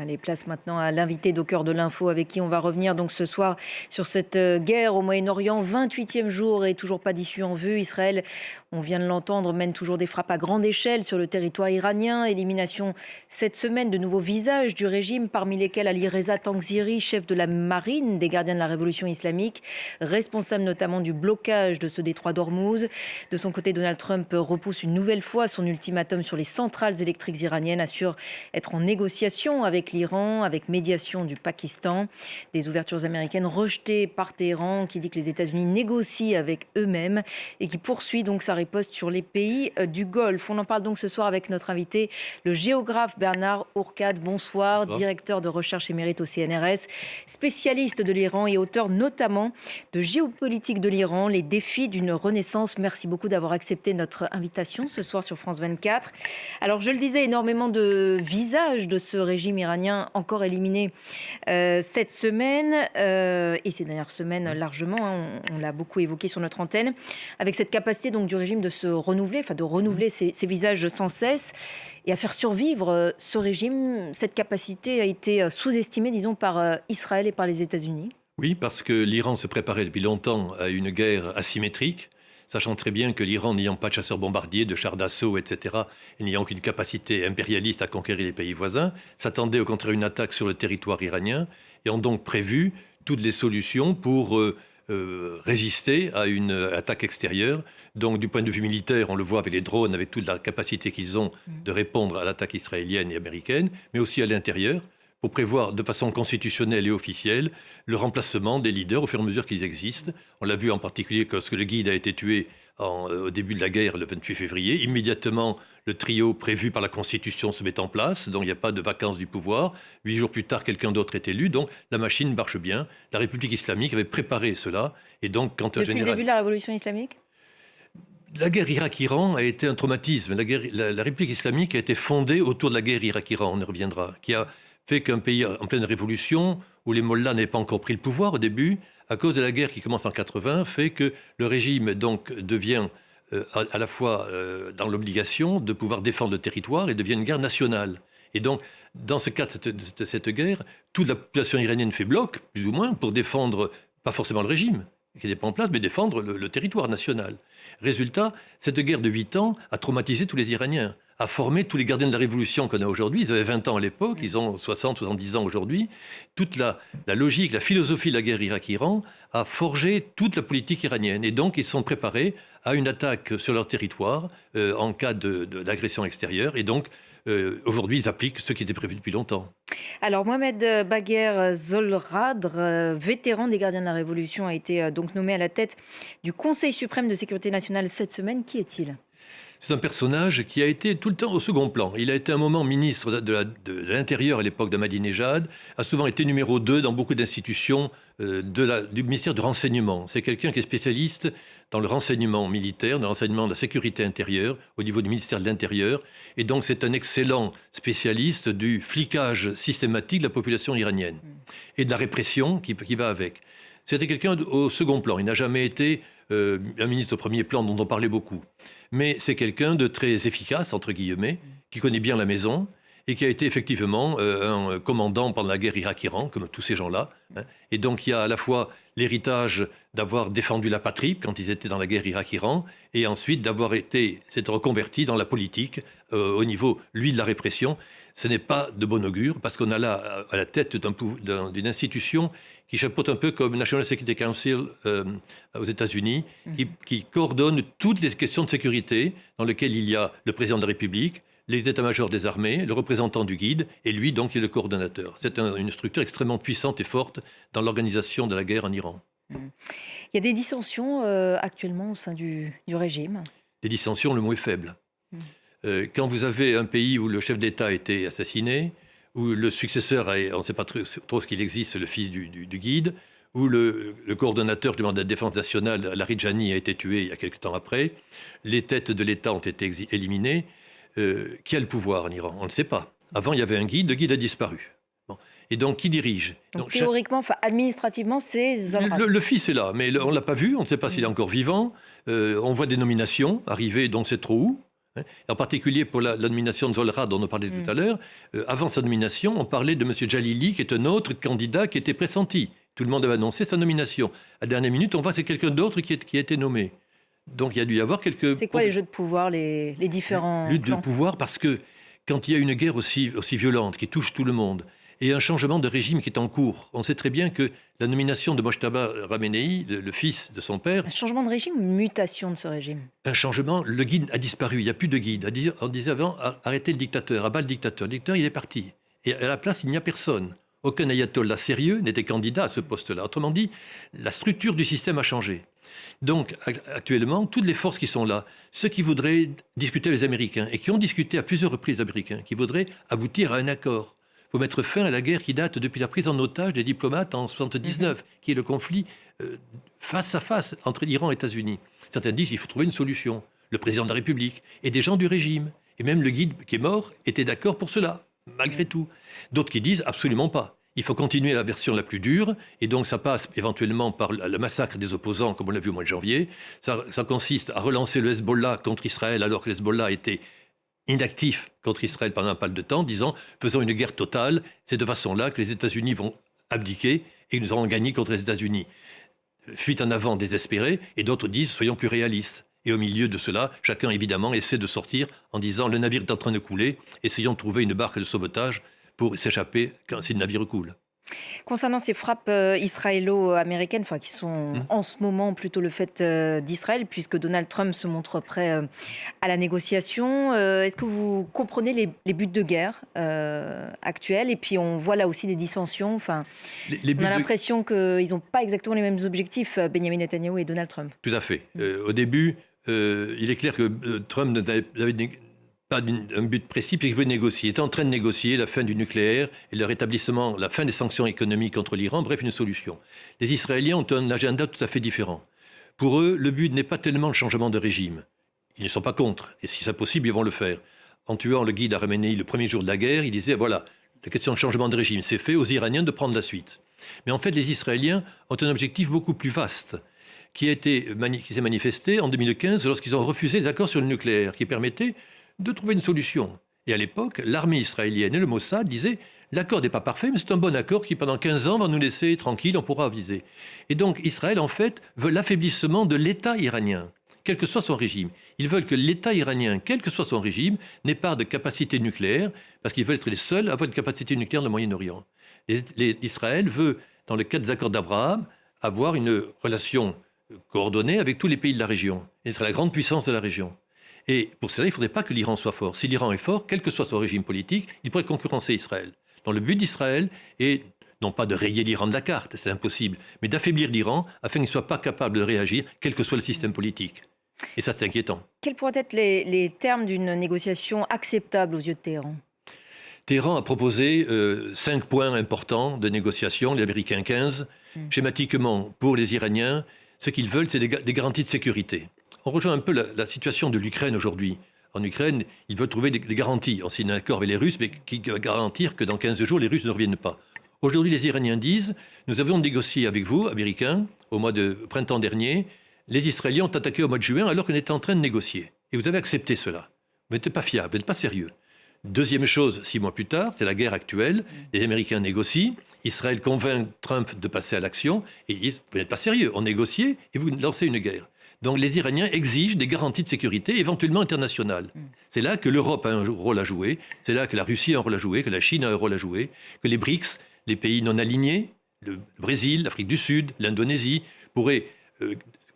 Allez, place maintenant à l'invité d'Au cœur de l'info avec qui on va revenir donc ce soir sur cette guerre au Moyen-Orient. 28e jour et toujours pas d'issue en vue. Israël, on vient de l'entendre, mène toujours des frappes à grande échelle sur le territoire iranien. Élimination cette semaine de nouveaux visages du régime, parmi lesquels Ali Reza Tangziri, chef de la marine des gardiens de la révolution islamique, responsable notamment du blocage de ce détroit d'Ormuz. De son côté, Donald Trump repousse une nouvelle fois son ultimatum sur les centrales électriques iraniennes, assure être en négociation avec l'Iran, avec médiation du Pakistan. Des ouvertures américaines rejetées par Téhéran, qui dit que les États-Unis négocient avec eux-mêmes et qui poursuit donc sa riposte sur les pays du Golfe. On en parle donc ce soir avec notre invité, le géographe Bernard Hourcade. Bonsoir, directeur de recherche émérite au CNRS, spécialiste de l'Iran et auteur notamment de Géopolitique de l'Iran, les défis d'une renaissance. Merci beaucoup d'avoir accepté notre invitation ce soir sur France 24. Alors, je le disais, énormément de visages de ce régime iranien encore éliminé cette semaine et ces dernières semaines largement, on l'a beaucoup évoqué sur notre antenne, avec cette capacité donc du régime de se renouveler, enfin de renouveler ses visages sans cesse et à faire survivre ce régime. Cette capacité a été sous-estimée, disons, par Israël et par les États-Unis. Oui, parce que l'Iran se préparait depuis longtemps à une guerre asymétrique, sachant très bien que l'Iran, n'ayant pas de chasseurs-bombardiers, de chars d'assaut, etc., et n'ayant aucune capacité impérialiste à conquérir les pays voisins, s'attendait au contraire à une attaque sur le territoire iranien et ont donc prévu toutes les solutions pour résister à une attaque extérieure. Donc du point de vue militaire, on le voit avec les drones, avec toute la capacité qu'ils ont de répondre à l'attaque israélienne et américaine, mais aussi à l'intérieur, pour prévoir de façon constitutionnelle et officielle le remplacement des leaders au fur et à mesure qu'ils existent. On l'a vu en particulier lorsque le guide a été tué au début de la guerre, le 28 février. Immédiatement, le trio prévu par la Constitution se met en place, donc il n'y a pas de vacances du pouvoir. 8 jours plus tard, quelqu'un d'autre est élu, donc la machine marche bien. La République islamique avait préparé cela. Et donc, quand Depuis le début de la révolution islamique ? La guerre Irak-Iran a été un traumatisme. La République islamique a été fondée autour de la guerre Irak-Iran, on y reviendra, qui a fait qu'un pays en pleine révolution, où les mollahs n'avaient pas encore pris le pouvoir au début, à cause de la guerre qui commence en 80, fait que le régime donc devient à la fois dans l'obligation de pouvoir défendre le territoire et devient une guerre nationale. Et donc, dans ce cadre de cette guerre, toute la population iranienne fait bloc, plus ou moins, pour défendre, pas forcément le régime qui n'est pas en place, mais défendre le territoire national. Résultat, cette guerre de 8 ans a traumatisé tous les Iraniens, a formé tous les gardiens de la révolution qu'on a aujourd'hui. Ils avaient 20 ans à l'époque, ils ont 60, 70 ans aujourd'hui. Toute la logique, la philosophie de la guerre Irak-Iran a forgé toute la politique iranienne. Et donc, ils sont préparés à une attaque sur leur territoire en cas d'agression extérieure. Et donc, aujourd'hui, ils appliquent ce qui était prévu depuis longtemps. Alors, Mohamed Bagher Zolradr, vétéran des gardiens de la Révolution, a été donc nommé à la tête du Conseil suprême de sécurité nationale cette semaine. Qui est-il ? C'est un personnage qui a été tout le temps au second plan. Il a été un moment ministre de l'Intérieur à l'époque d'Ahmadinejad, a souvent été numéro 2 dans beaucoup d'institutions du ministère du Renseignement. C'est quelqu'un qui est spécialiste dans le renseignement militaire, dans le renseignement de la sécurité intérieure, au niveau du ministère de l'Intérieur. Et donc c'est un excellent spécialiste du flicage systématique de la population iranienne et de la répression qui va avec. C'était quelqu'un au second plan. Il n'a jamais été un ministre au premier plan dont on parlait beaucoup. Mais c'est quelqu'un de très efficace, entre guillemets, qui connaît bien la maison et qui a été effectivement un commandant pendant la guerre Irak-Iran, comme tous ces gens-là. Et donc il y a à la fois l'héritage d'avoir défendu la patrie quand ils étaient dans la guerre Irak-Iran et ensuite d'avoir s'être reconverti dans la politique au niveau, lui, de la répression. Ce n'est pas de bon augure parce qu'on a là à la tête d'une institution qui chapeaute un peu comme National Security Council aux États-Unis, qui coordonne toutes les questions de sécurité dans lesquelles il y a le président de la République, les états-majors des armées, le représentant du guide, et lui, donc, qui est le coordonnateur. C'est une structure extrêmement puissante et forte dans l'organisation de la guerre en Iran. Il y a des dissensions actuellement au sein du régime. Des dissensions, le mot est faible. Quand vous avez un pays où le chef d'État a été assassiné, où le successeur, on ne sait pas trop ce qu'il existe, le fils du guide, où le coordonnateur du mandat de défense nationale, Larijani, a été tué il y a quelque temps après, les têtes de l'État ont été éliminées. Qui a le pouvoir en Iran ? On ne le sait pas. Avant, il y avait un guide, le guide a disparu. Bon. Et donc, qui dirige ? Donc, théoriquement, administrativement, c'est Zolradr. Le fils est là, mais on ne l'a pas vu, on ne sait pas s'il est encore vivant. On voit des nominations arriver, donc c'est trop où ? En particulier pour la nomination de Zolra, dont on parlait tout à l'heure. Avant sa nomination, on parlait de M. Jalili, qui est un autre candidat qui était pressenti. Tout le monde avait annoncé sa nomination. À la dernière minute, on voit que c'est quelqu'un d'autre qui a été nommé. Donc il y a dû y avoir quelques... C'est quoi les jeux de pouvoir, les différents luttes de plans? pouvoir, parce que quand il y a une guerre aussi violente, qui touche tout le monde, et un changement de régime qui est en cours, on sait très bien que la nomination de Mojtaba Ramenei, le fils de son père... Un changement de régime ou une mutation de ce régime? Un changement, le guide a disparu, il n'y a plus de guide. On disait avant, arrêtez le dictateur, abat le dictateur. Le dictateur, il est parti. Et à la place, il n'y a personne. Aucun ayatollah sérieux n'était candidat à ce poste-là. Autrement dit, la structure du système a changé. Donc, actuellement, toutes les forces qui sont là, ceux qui voudraient discuter avec les Américains, et qui ont discuté à plusieurs reprises les Américains, qui voudraient aboutir à un accord pour mettre fin à la guerre qui date depuis la prise en otage des diplomates en 1979, qui est le conflit face à face entre l'Iran et les États-Unis. Certains disent qu'il faut trouver une solution. Le président de la République et des gens du régime, et même le guide qui est mort, étaient d'accord pour cela, malgré tout. D'autres qui disent absolument pas. Il faut continuer la version la plus dure, et donc ça passe éventuellement par le massacre des opposants, comme on l'a vu au mois de janvier. Ça consiste à relancer le Hezbollah contre Israël, alors que le Hezbollah était inactif contre Israël pendant pas mal de temps, disant « faisons une guerre totale, c'est de façon-là que les États-Unis vont abdiquer et nous aurons gagné contre les États-Unis ». Fuite en avant désespérée, et d'autres disent « soyons plus réalistes ». Et au milieu de cela, chacun évidemment essaie de sortir en disant « le navire est en train de couler, essayons de trouver une barque de sauvetage pour s'échapper si le navire coule ». Concernant ces frappes israélo-américaines, qui sont en ce moment plutôt le fait d'Israël, puisque Donald Trump se montre prêt à la négociation, est-ce que vous comprenez les buts de guerre actuels? Et puis on voit là aussi des dissensions. On a l'impression qu'ils n'ont pas exactement les mêmes objectifs, Benjamin Netanyahou et Donald Trump. Tout à fait. Au début, il est clair que Trump n'avait pas un but précis, puisqu'il veut négocier. Il était en train de négocier la fin du nucléaire et le rétablissement, la fin des sanctions économiques contre l'Iran, bref, une solution. Les Israéliens ont un agenda tout à fait différent. Pour eux, le but n'est pas tellement le changement de régime. Ils ne sont pas contre, et si c'est possible, ils vont le faire. En tuant le guide Khamenei le premier jour de la guerre, il disait, voilà, la question de changement de régime, c'est fait, aux Iraniens de prendre la suite. Mais en fait, les Israéliens ont un objectif beaucoup plus vaste, qui s'est manifesté en 2015 lorsqu'ils ont refusé les accords sur le nucléaire, qui permettaient de trouver une solution. Et à l'époque, l'armée israélienne et le Mossad disaient « l'accord n'est pas parfait, mais c'est un bon accord qui, pendant 15 ans, va nous laisser tranquilles, on pourra aviser ». Et donc, Israël, en fait, veut l'affaiblissement de l'État iranien, quel que soit son régime. Ils veulent que l'État iranien, quel que soit son régime, n'ait pas de capacité nucléaire, parce qu'ils veulent être les seuls à avoir une capacité nucléaire dans le Moyen-Orient. Israël veut, dans le cadre des accords d'Abraham, avoir une relation coordonnée avec tous les pays de la région, être la grande puissance de la région. Et pour cela, il ne faudrait pas que l'Iran soit fort. Si l'Iran est fort, quel que soit son régime politique, il pourrait concurrencer Israël. Donc le but d'Israël est non pas de rayer l'Iran de la carte, c'est impossible, mais d'affaiblir l'Iran afin qu'il ne soit pas capable de réagir, quel que soit le système politique. Et ça, c'est inquiétant. Quels pourraient être les termes d'une négociation acceptable aux yeux de Téhéran? Téhéran a proposé 5 points importants de négociation, les Américains 15. Schématiquement, pour les Iraniens, ce qu'ils veulent, c'est des garanties de sécurité. On rejoint un peu la situation de l'Ukraine aujourd'hui. En Ukraine, ils veulent trouver des garanties. On signe un accord avec les Russes, mais qui va garantir que dans 15 jours, les Russes ne reviennent pas. Aujourd'hui, les Iraniens disent « Nous avions négocié avec vous, Américains, au mois de printemps dernier. Les Israéliens ont attaqué au mois de juin alors qu'on était en train de négocier. Et vous avez accepté cela. Vous n'êtes pas fiable, vous n'êtes pas sérieux. » Deuxième chose, 6 mois plus tard, c'est la guerre actuelle. Les Américains négocient. Israël convainc Trump de passer à l'action. Et ils disent « Vous n'êtes pas sérieux, on négocie et vous lancez une guerre. » Donc les Iraniens exigent des garanties de sécurité, éventuellement internationales. C'est là que l'Europe a un rôle à jouer, c'est là que la Russie a un rôle à jouer, que la Chine a un rôle à jouer, que les BRICS, les pays non alignés, le Brésil, l'Afrique du Sud, l'Indonésie, pourraient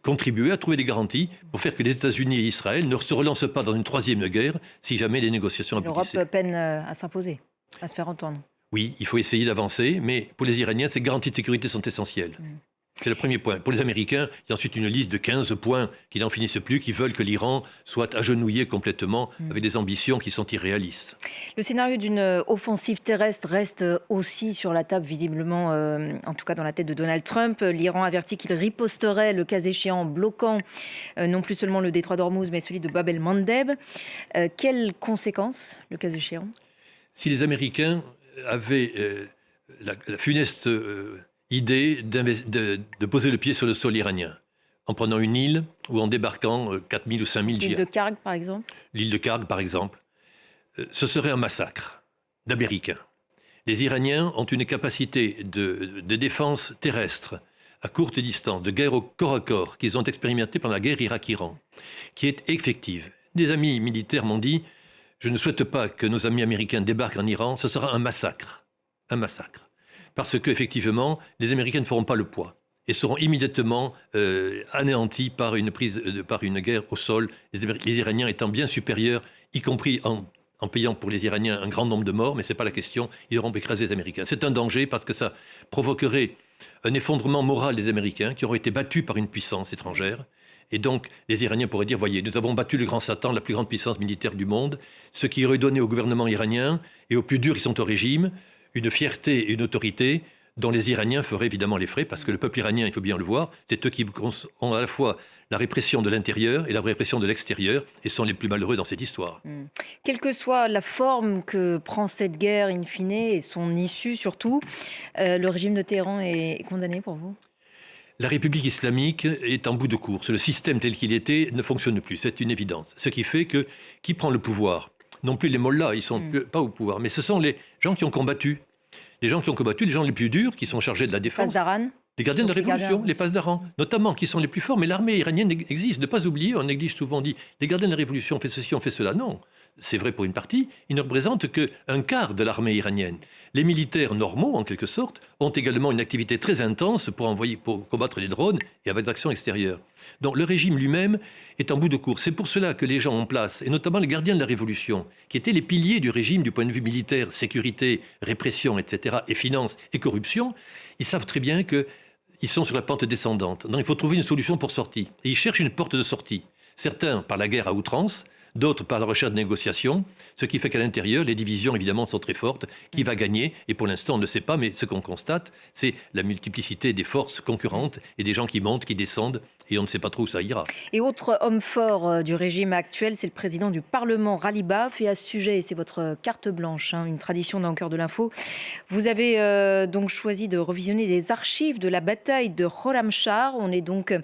contribuer à trouver des garanties pour faire que les États-Unis et Israël ne se relancent pas dans une troisième guerre si jamais les négociations aboutissaient. L'Europe peine à s'imposer, à se faire entendre. Oui, il faut essayer d'avancer, mais pour les Iraniens, ces garanties de sécurité sont essentielles. C'est le premier point. Pour les Américains, il y a ensuite une liste de 15 points qui n'en finissent plus, qui veulent que l'Iran soit agenouillé complètement avec des ambitions qui sont irréalistes. Le scénario d'une offensive terrestre reste aussi sur la table, visiblement, en tout cas dans la tête de Donald Trump. L'Iran avertit qu'il riposterait, le cas échéant, en bloquant non plus seulement le détroit d'Ormuz, mais celui de Bab el-Mandeb. Quelles conséquences, le cas échéant? Si les Américains avaient la funeste idée de poser le pied sur le sol iranien en prenant une île ou en débarquant 4 000 ou 5 000 L'île djihadistes. de Karg, par exemple. L'île de Karg, par exemple. Ce serait un massacre d'Américains. Les Iraniens ont une capacité de défense terrestre à courte distance, de guerre au corps à corps, qu'ils ont expérimenté pendant la guerre Irak-Iran, qui est effective. Des amis militaires m'ont dit « Je ne souhaite pas que nos amis américains débarquent en Iran, ce sera un massacre. » Un massacre. Parce qu'effectivement, les Américains ne feront pas le poids et seront immédiatement anéantis par une guerre au sol, les Iraniens étant bien supérieurs, y compris en payant pour les Iraniens un grand nombre de morts, mais ce n'est pas la question, ils auront écrasé les Américains. C'est un danger parce que ça provoquerait un effondrement moral des Américains qui auraient été battus par une puissance étrangère. Et donc, les Iraniens pourraient dire, voyez, nous avons battu le grand Satan, la plus grande puissance militaire du monde, ce qui aurait donné au gouvernement iranien et aux plus durs qui sont au régime une fierté et une autorité dont les Iraniens feraient évidemment les frais, parce que le peuple iranien, il faut bien le voir, c'est eux qui ont à la fois la répression de l'intérieur et la répression de l'extérieur, et sont les plus malheureux dans cette histoire. Quelle que soit la forme que prend cette guerre, in fine, et son issue surtout, le régime de Téhéran est condamné pour vous ? La République islamique est en bout de course. Le système tel qu'il était ne fonctionne plus, c'est une évidence. Ce qui fait que qui prend le pouvoir ? Non plus les mollahs, ils ne sont pas au pouvoir, mais ce sont les gens qui ont combattu. Les gens qui ont combattu, les gens les plus durs, qui sont chargés de la défense. Pasdaran. Les gardiens de la Révolution, les Pasdaran, notamment, qui sont les plus forts. Mais l'armée iranienne existe. Ne pas oublier, on néglige souvent, on dit, les gardiens de la Révolution ont fait ceci, ont fait cela. Non, c'est vrai pour une partie. Ils ne représentent qu'un quart de l'armée iranienne. Les militaires normaux, en quelque sorte, ont également une activité très intense pour combattre les drones et avec des actions extérieures. Donc le régime lui-même est en bout de course. C'est pour cela que les gens en place, et notamment les gardiens de la Révolution, qui étaient les piliers du régime du point de vue militaire, sécurité, répression, etc., et finances et corruption, ils savent très bien qu'ils sont sur la pente descendante. Donc il faut trouver une solution pour sortir. Et ils cherchent une porte de sortie. Certains par la guerre à outrance, d'autres par la recherche de négociations, ce qui fait qu'à l'intérieur, les divisions évidemment sont très fortes. Qui va gagner ? Et pour l'instant, on ne sait pas, mais ce qu'on constate, c'est la multiplicité des forces concurrentes et des gens qui montent, qui descendent, et on ne sait pas trop où ça ira. Et autre homme fort du régime actuel, c'est le président du Parlement, Ghalibaf. Et à ce sujet, c'est votre carte blanche, une tradition dans le cœur de l'info. Vous avez donc choisi de revisionner des archives de la bataille de Khorramshahr. On est donc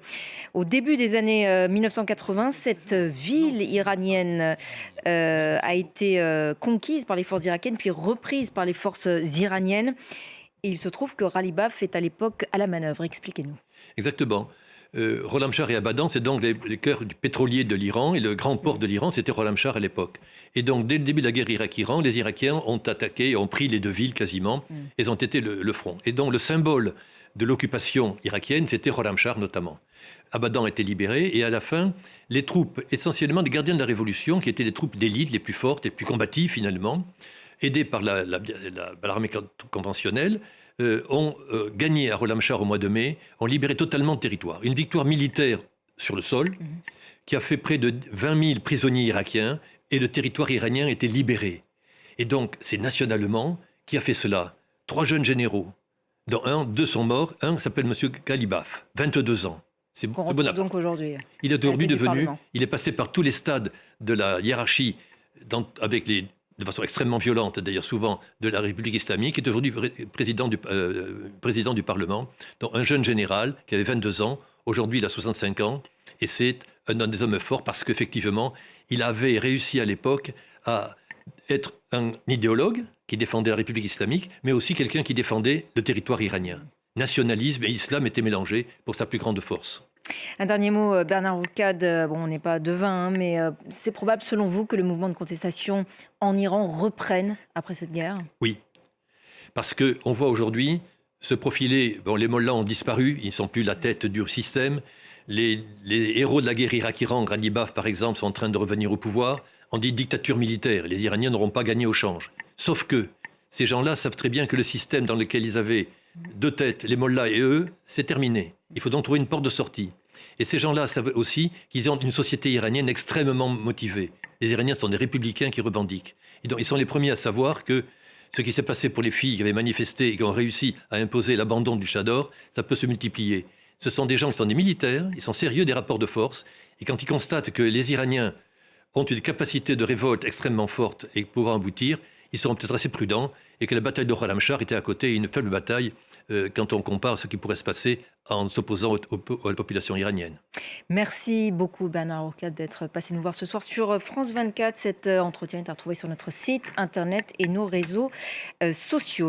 au début des années 1980. Cette ville iranienne a été conquise par les forces irakiennes, puis reprise par les forces iraniennes. Et il se trouve que Ghalibaf est à l'époque à la manœuvre. Expliquez-nous. Exactement. Khorramshahr et Abadan, c'est donc les cœurs du pétrolier de l'Iran, et le grand port de l'Iran, c'était Khorramshahr à l'époque. Et donc, dès le début de la guerre Irak-Iran, les Irakiens ont attaqué, ont pris les deux villes quasiment, et ont été le front. Et donc, le symbole de l'occupation irakienne, c'était Khorramshahr notamment. Abadan était libéré, et à la fin, les troupes, essentiellement des gardiens de la Révolution, qui étaient les troupes d'élite les plus fortes, les plus combatives finalement, aidées par l'armée conventionnelle, ont gagné à Khorramshahr au mois de mai, ont libéré totalement le territoire. Une victoire militaire sur le sol qui a fait près de 20 000 prisonniers irakiens, et le territoire iranien était libéré. Et donc, c'est nationalement qui a fait cela. 3 jeunes généraux, dont deux sont morts. Un s'appelle M. Ghalibaf, 22 ans. C'est Bonaparte. Donc aujourd'hui. Il est aujourd'hui devenu, il est passé par tous les stades de la hiérarchie, de façon extrêmement violente, d'ailleurs souvent, de la République islamique, est aujourd'hui président du Parlement, donc un jeune général qui avait 22 ans, aujourd'hui il a 65 ans, et c'est un des hommes forts parce qu'effectivement, il avait réussi à l'époque à être un idéologue qui défendait la République islamique, mais aussi quelqu'un qui défendait le territoire iranien. Nationalisme et islam étaient mélangés pour sa plus grande force. Un dernier mot, Bernard Hourcade, on n'est pas devin, mais c'est probable selon vous que le mouvement de contestation en Iran reprenne après cette guerre ? Oui, parce qu'on voit aujourd'hui se profiler, les mollahs ont disparu, ils ne sont plus la tête du système, les héros de la guerre Irak-Iran, Ghalibaf par exemple, sont en train de revenir au pouvoir, on dit dictature militaire, les Iraniens n'auront pas gagné au change. Sauf que ces gens-là savent très bien que le système dans lequel ils avaient deux têtes, les mollahs et eux, c'est terminé. Il faut donc trouver une porte de sortie. Et ces gens-là savent aussi qu'ils ont une société iranienne extrêmement motivée. Les Iraniens sont des républicains qui revendiquent. Et donc ils sont les premiers à savoir que ce qui s'est passé pour les filles qui avaient manifesté et qui ont réussi à imposer l'abandon du Chador, ça peut se multiplier. Ce sont des gens qui sont des militaires, ils sont sérieux des rapports de force, et quand ils constatent que les Iraniens ont une capacité de révolte extrêmement forte et pouvant aboutir, ils seront peut-être assez prudents, et que la bataille de Khorramshahr était à côté une faible bataille quand on compare ce qui pourrait se passer en s'opposant à la population iranienne. Merci beaucoup Bernard Orcade d'être passé nous voir ce soir sur France 24. Cet entretien est à retrouver sur notre site internet et nos réseaux sociaux.